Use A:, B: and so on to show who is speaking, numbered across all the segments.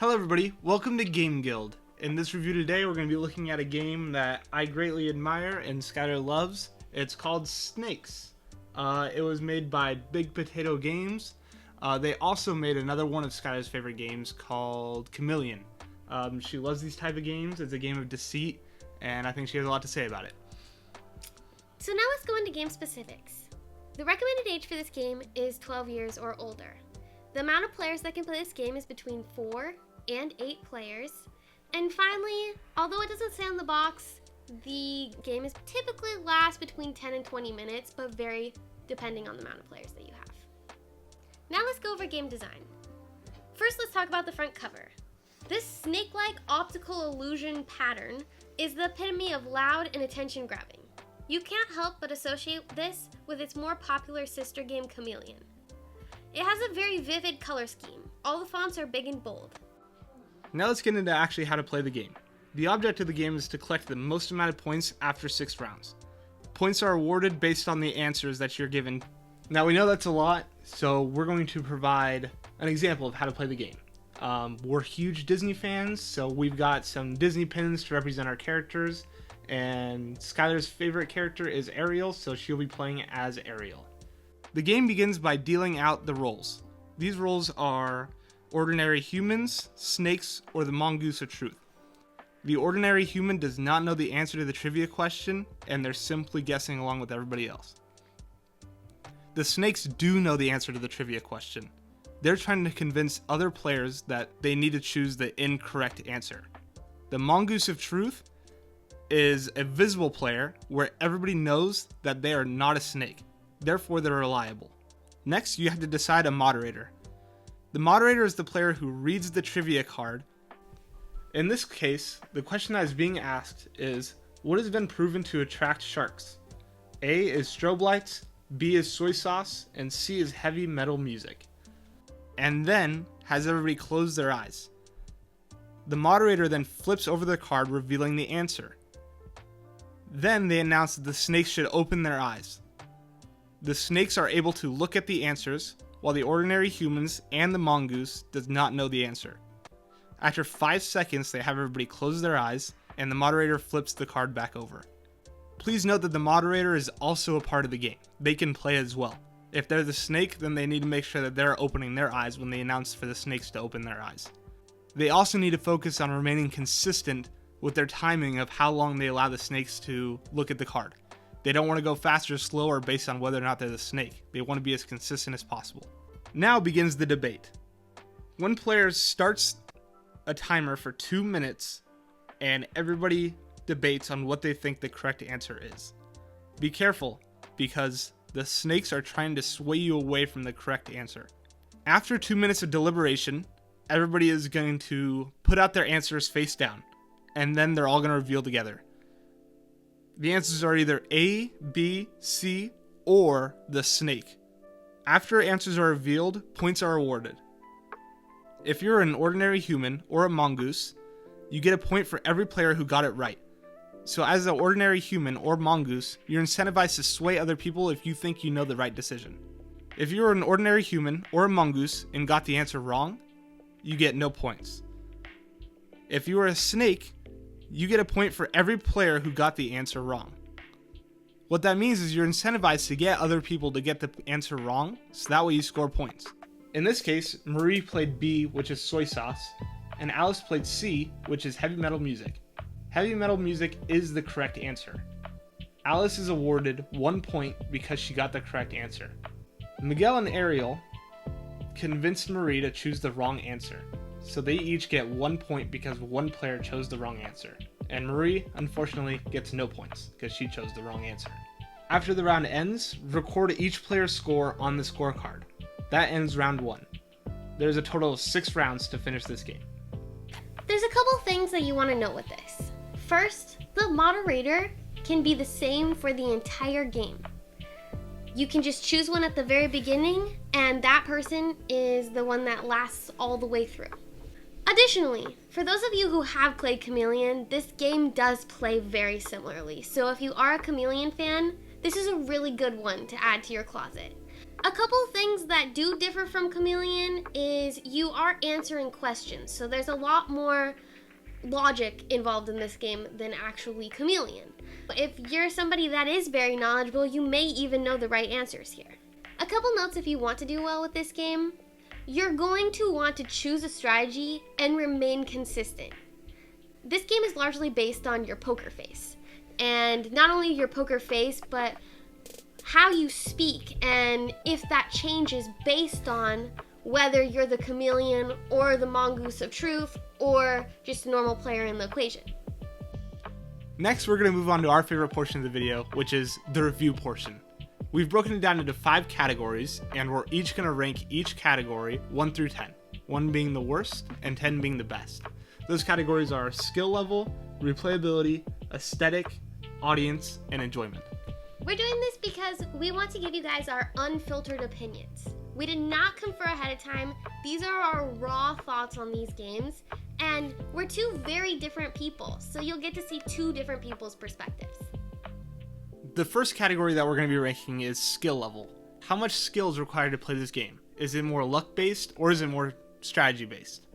A: Hello everybody, welcome to Game Guild. In this review today we're going to be looking at a game that I greatly admire and Skylar loves. It's called Snakes. It was made by Big Potato Games. They also made another one of Skylar's favorite games called Chameleon. She loves these type of games. It's a game of deceit and I think she has a lot to say about it.
B: So now let's go into game specifics. The recommended age for this game is 12 years or older. The amount of players that can play this game is between 4 and 8 players. And finally, although it doesn't say on the box, the game is typically lasts between 10 and 20 minutes, but vary depending on the amount of players that you have. Now let's go over game design. First, let's talk about the front cover. This snake-like optical illusion pattern is the epitome of loud and attention-grabbing. You can't help but associate this with its more popular sister game, Chameleon. It has a very vivid color scheme. All the fonts are big and bold.
A: Now let's get into actually how to play the game. The object of the game is to collect the most amount of points after 6 rounds. Points are awarded based on the answers that you're given. Now we know that's a lot, so we're going to provide an example of how to play the game. We're huge Disney fans, so we've got some Disney pins to represent our characters, and Skylar's favorite character is Ariel, so she'll be playing as Ariel. The game begins by dealing out the roles. These roles are ordinary humans, snakes, or the mongoose of truth. The ordinary human does not know the answer to the trivia question, and they're simply guessing along with everybody else. The snakes do know the answer to the trivia question. They're trying to convince other players that they need to choose the incorrect answer. The mongoose of truth is a visible player where everybody knows that they are not a snake. Therefore, they're reliable. Next, you have to decide a moderator. The moderator is the player who reads the trivia card. In this case, the question that is being asked is, what has been proven to attract sharks? A is strobe lights, B is soy sauce, and C is heavy metal music. And then has everybody close their eyes. The moderator then flips over the card, revealing the answer. Then they announce that the snakes should open their eyes. The snakes are able to look at the answers, while the ordinary humans and the mongoose does not know the answer. After 5 seconds, they have everybody close their eyes, and the moderator flips the card back over. Please note that the moderator is also a part of the game. They can play as well. If they're the snake, then they need to make sure that they're opening their eyes when they announce for the snakes to open their eyes. They also need to focus on remaining consistent with their timing of how long they allow the snakes to look at the card. They don't want to go faster or slower based on whether or not they're the snake. They want to be as consistent as possible. Now begins the debate. One player starts a timer for 2 minutes and everybody debates on what they think the correct answer is. Be careful because the snakes are trying to sway you away from the correct answer. After 2 minutes of deliberation, everybody is going to put out their answers face down and then they're all going to reveal together. The answers are either A, B, C, or the snake. After answers are revealed, points are awarded. If you're an ordinary human or a mongoose, you get a point for every player who got it right. So as an ordinary human or mongoose, you're incentivized to sway other people if you think you know the right decision. If you're an ordinary human or a mongoose and got the answer wrong, you get no points. If you are a snake, you get a point for every player who got the answer wrong. What that means is you're incentivized to get other people to get the answer wrong, so that way you score points. In this case, Marie played B, which is soy sauce, and Alice played C, which is heavy metal music. Heavy metal music is the correct answer. Alice is awarded 1 point because she got the correct answer. Miguel and Ariel convinced Marie to choose the wrong answer. So they each get 1 point because one player chose the wrong answer. And Marie, unfortunately, gets no points because she chose the wrong answer. After the round ends, record each player's score on the scorecard. That ends round 1. There's a total of 6 rounds to finish this game.
B: There's a couple things that you want to know with this. First, the moderator can be the same for the entire game. You can just choose one at the very beginning, and that person is the one that lasts all the way through. Additionally, for those of you who have played Chameleon, this game does play very similarly. So if you are a Chameleon fan, this is a really good one to add to your closet. A couple things that do differ from Chameleon is you are answering questions, so there's a lot more logic involved in this game than actually Chameleon. If you're somebody that is very knowledgeable, you may even know the right answers here. A couple notes if you want to do well with this game. You're going to want to choose a strategy and remain consistent. This game is largely based on your poker face. And not only your poker face, but how you speak, and if that changes based on whether you're the chameleon or the mongoose of truth or just a normal player in the equation.
A: Next, we're going to move on to our favorite portion of the video, which is the review portion. We've broken it down into 5 categories, and we're each going to rank each category 1 through 10, 1 being the worst and 10 being the best. Those categories are skill level, replayability, aesthetic, audience, and enjoyment.
B: We're doing this because we want to give you guys our unfiltered opinions. We did not confer ahead of time. These are our raw thoughts on these games, and we're 2 very different people, so you'll get to see 2 different people's perspectives.
A: The first category that we're going to be ranking is skill level. How much skill is required to play this game? Is it more luck-based or is it more strategy-based?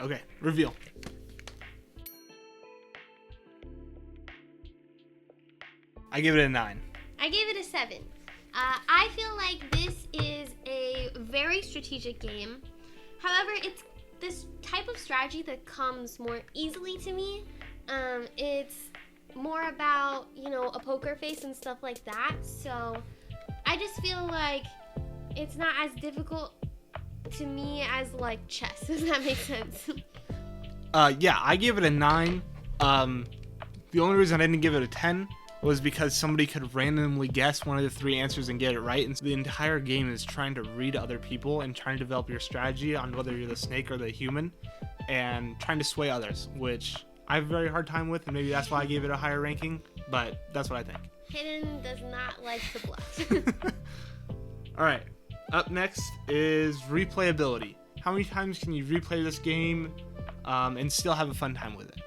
A: Okay, reveal. I give it a 9.
B: I gave it a 7. I feel like this is a very strategic game. However, it's this type of strategy that comes more easily to me. It's more about, a poker face and stuff like that. So I just feel like it's not as difficult to me as like chess. Does that make sense?
A: Yeah, I gave it a 9. The only reason I didn't give it a 10 was because somebody could randomly guess one of the 3 answers and get it right. And so the entire game is trying to read other people and trying to develop your strategy on whether you're the snake or the human and trying to sway others, which I have a very hard time with, and maybe that's why I gave it a higher ranking, but that's what I think.
B: Hidden does not like to bluff.
A: All right, up next is replayability. How many times can you replay this game and still have a fun time with it?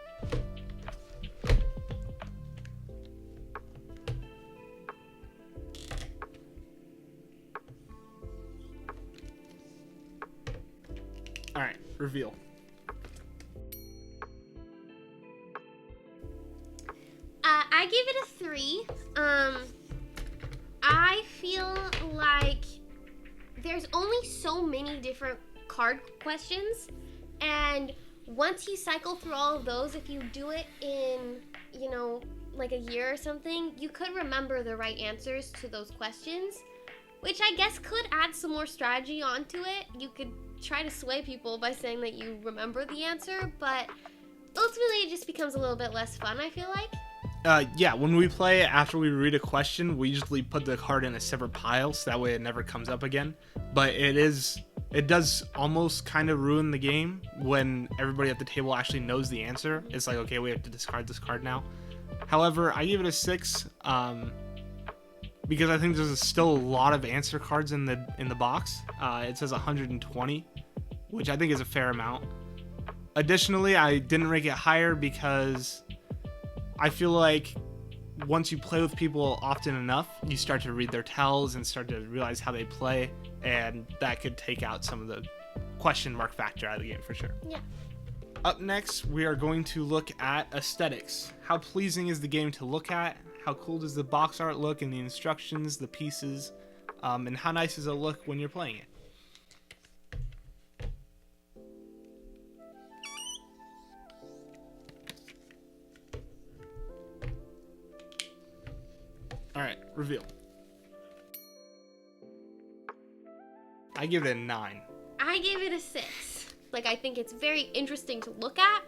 A: All right, reveal.
B: I gave it a 3. I feel like there's only so many different card questions, and once you cycle through all of those, if you do it in, like a year or something, you could remember the right answers to those questions, which I guess could add some more strategy onto it. You could try to sway people by saying that you remember the answer, but ultimately it just becomes a little bit less fun, I feel like.
A: Yeah, when we play after we read a question, we usually put the card in a separate pile so that way it never comes up again. But it does almost kind of ruin the game when everybody at the table actually knows the answer. It's like, okay, we have to discard this card now. However, I give it a 6 because I think there's still a lot of answer cards in the box. It says 120, which I think is a fair amount. Additionally, I didn't rank it higher because I feel like once you play with people often enough, you start to read their tells and start to realize how they play, and that could take out some of the question mark factor out of the game for sure.
B: Yeah.
A: Up next, we are going to look at aesthetics. How pleasing is the game to look at? How cool does the box art look and the instructions, the pieces, and how nice does it look when you're playing it? Alright, reveal. I give it a 9.
B: I gave it a 6. Like, I think it's very interesting to look at.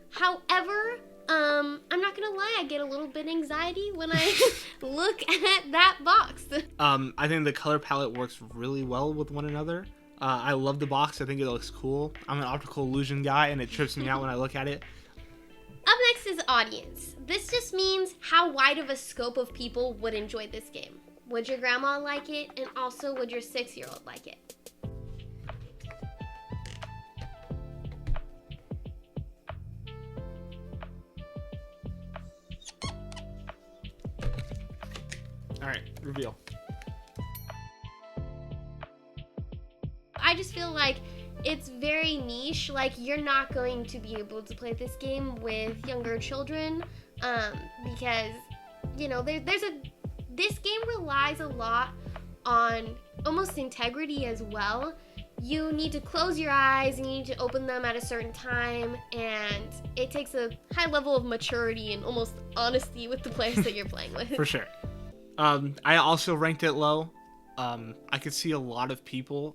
B: However, I'm not gonna lie, I get a little bit anxiety when I look at that box.
A: I think the color palette works really well with one another. I love the box. I think it looks cool. I'm an optical illusion guy, and it trips me out when I look at it.
B: Up next is audience. This just means how wide of a scope of people would enjoy this game. Would your grandma like it? And also, would your 6-year-old like it?
A: Alright, reveal.
B: I just feel like it's very niche. Like, you're not going to be able to play this game with younger children, because, you know, this game relies a lot on almost integrity as well. You need to close your eyes and you need to open them at a certain time, and it takes a high level of maturity and almost honesty with the players that you're playing with.
A: For sure. I also ranked it low. I could see a lot of people,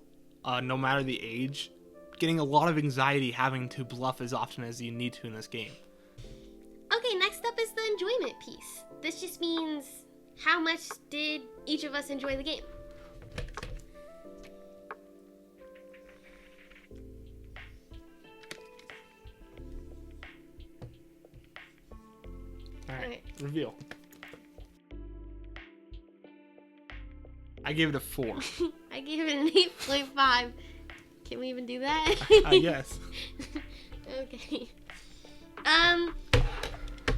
A: no matter the age, getting a lot of anxiety having to bluff as often as you need to in this game.
B: Okay, next up is the enjoyment piece. This just means how much did each of us enjoy the game?
A: Alright, reveal. I gave it a 4.
B: I gave it an 8.5. Can we even do that?
A: I guess.
B: Okay.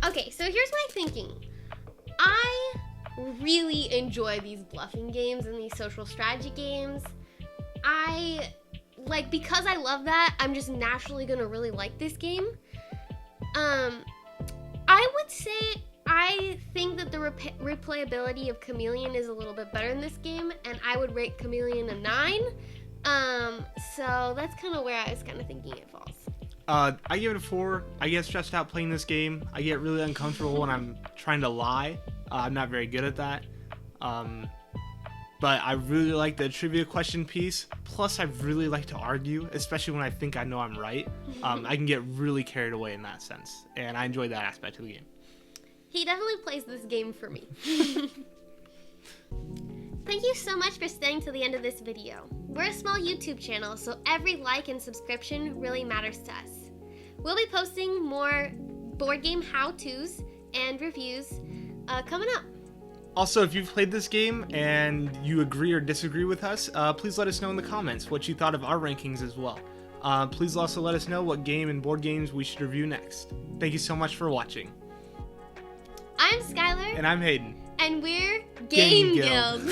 B: Okay, so here's my thinking. I really enjoy these bluffing games and these social strategy games. Because I love that, I'm just naturally gonna really like this game. I would say I think that the replayability of Chameleon is a little bit better in this game, and I would rate Chameleon a 9. So that's kind of where I was kind of thinking it falls.
A: I give it a 4. I get stressed out playing this game. I get really uncomfortable when I'm trying to lie. I'm not very good at that. But I really like the trivia question piece. Plus, I really like to argue, especially when I think I know I'm right. I can get really carried away in that sense, and I enjoy that aspect of the game.
B: He definitely plays this game for me. Thank you so much for staying to the end of this video. We're a small YouTube channel, so every like and subscription really matters to us. We'll be posting more board game how-tos and reviews coming up.
A: Also, if you've played this game and you agree or disagree with us, please let us know in the comments what you thought of our rankings as well. Please also let us know what game and board games we should review next. Thank you so much for watching.
B: I'm Skylar.
A: And I'm Hayden.
B: And we're Game Guild.